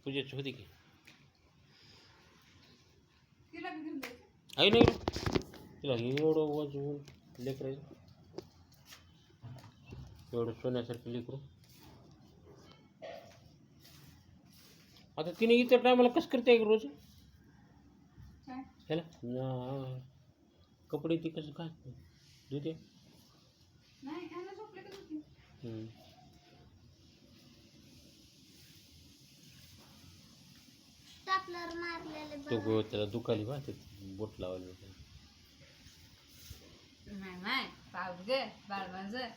पूजेची होती की तिला बी घेऊन जायचं. आई नाही तिला एवढं वाजवून लेकरायचं एवढं सोन्यासारखं लेकरू आता तिने इतर टायमाला कसं करते रोज काय ह्याला कपडे ती कसं काय धुते नाही यांना झोपले का झोपली स्टापलर मारलेले तो त्याला दुखाली बा ते बोट लावायला नाही नाही पाहू गे बाळ माझं